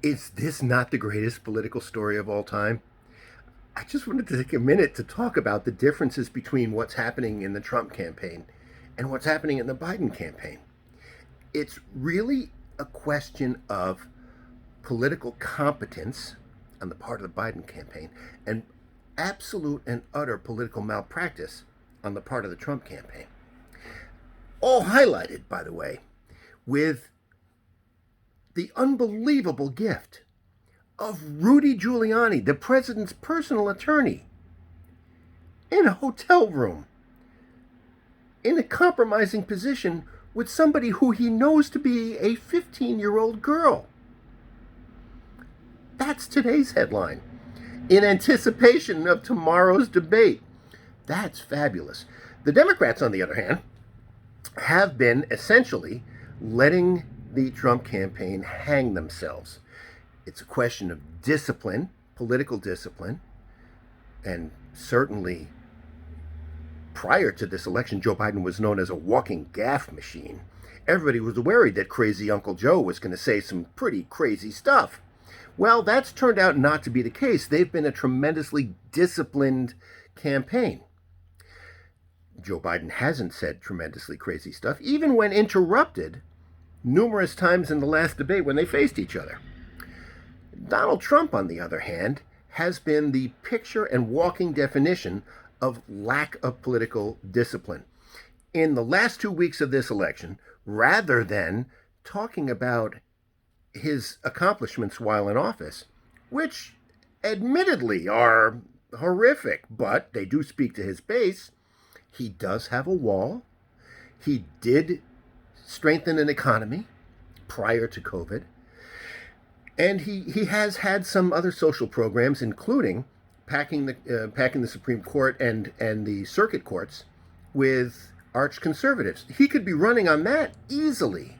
Is this not the greatest political story of all time? I just wanted to take a minute to talk about the differences between what's happening in the Trump campaign and what's happening in the Biden campaign. It's really a question of political competence on the part of the Biden campaign and absolute and utter political malpractice on the part of the Trump campaign. All highlighted, by the way, with the unbelievable gift of Rudy Giuliani, the president's personal attorney, in a hotel room, in a compromising position with somebody who he knows to be a 15-year-old girl. That's today's headline. In anticipation of tomorrow's debate. That's fabulous. The Democrats, on the other hand, have been essentially letting the Trump campaign hang themselves. It's a question of discipline, political discipline, and certainly prior to this election, Joe Biden was known as a walking gaffe machine. Everybody was worried that crazy Uncle Joe was going to say some pretty crazy stuff. Well, that's turned out not to be the case. They've been a tremendously disciplined campaign. Joe Biden hasn't said tremendously crazy stuff, even when interrupted numerous times in the last debate when they faced each other. Donald Trump, on the other hand, has been the picture and walking definition of lack of political discipline. In the last 2 weeks of this election, rather than talking about his accomplishments while in office, which admittedly are horrific, but they do speak to his base, he does have a wall. He did strengthen an economy prior to COVID. And he has had some other social programs, including packing the Supreme Court and the circuit courts with arch conservatives. He could be running on that easily.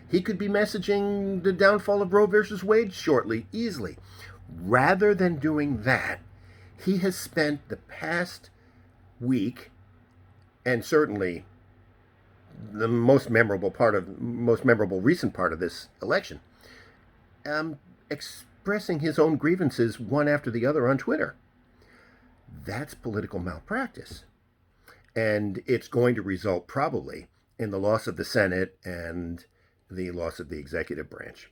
He could be messaging the downfall of Roe versus Wade shortly, easily. Rather than doing that, he has spent the past week, and certainly the most memorable recent part of this election, expressing his own grievances one after the other on Twitter. That's political malpractice. And it's going to result probably in the loss of the Senate and the loss of the executive branch.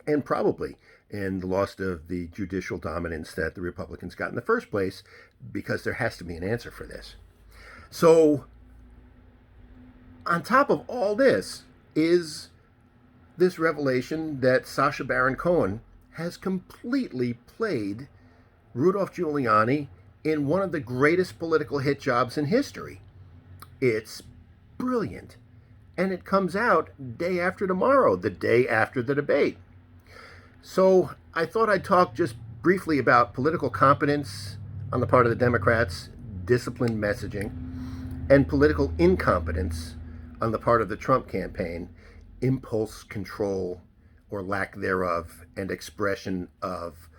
And probably in the loss of the judicial dominance that the Republicans got in the first place, because there has to be an answer for this. So, on top of all this is this revelation that Sacha Baron Cohen has completely played Rudolph Giuliani in one of the greatest political hit jobs in history. It's brilliant. And it comes out day after tomorrow, the day after the debate. So I thought I'd talk just briefly about political competence on the part of the Democrats, disciplined messaging, and political incompetence on the part of the Trump campaign, impulse control or lack thereof, and expression of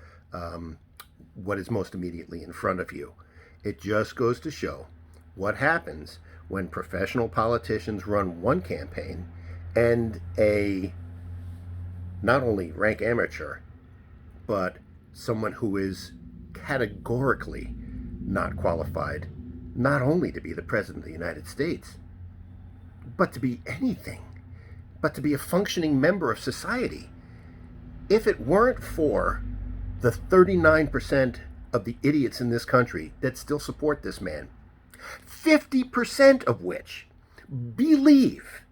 what is most immediately in front of you. It just goes to show what happens when professional politicians run one campaign and a not only rank amateur, but someone who is categorically not qualified not only to be the President of the United States, but to be anything, but to be a functioning member of society. If it weren't for the 39% of the idiots in this country that still support this man, 50% of which believe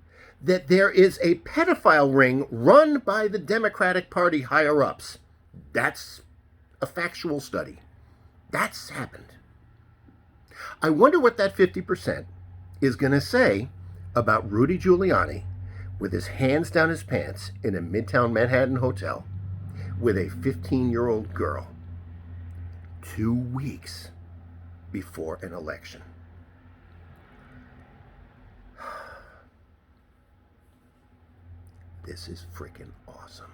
that there is a pedophile ring run by the Democratic Party higher-ups. That's a factual study. That's happened. I wonder what that 50% is going to say about Rudy Giuliani with his hands down his pants in a Midtown Manhattan hotel with a 15-year-old girl 2 weeks before an election. This is freaking awesome.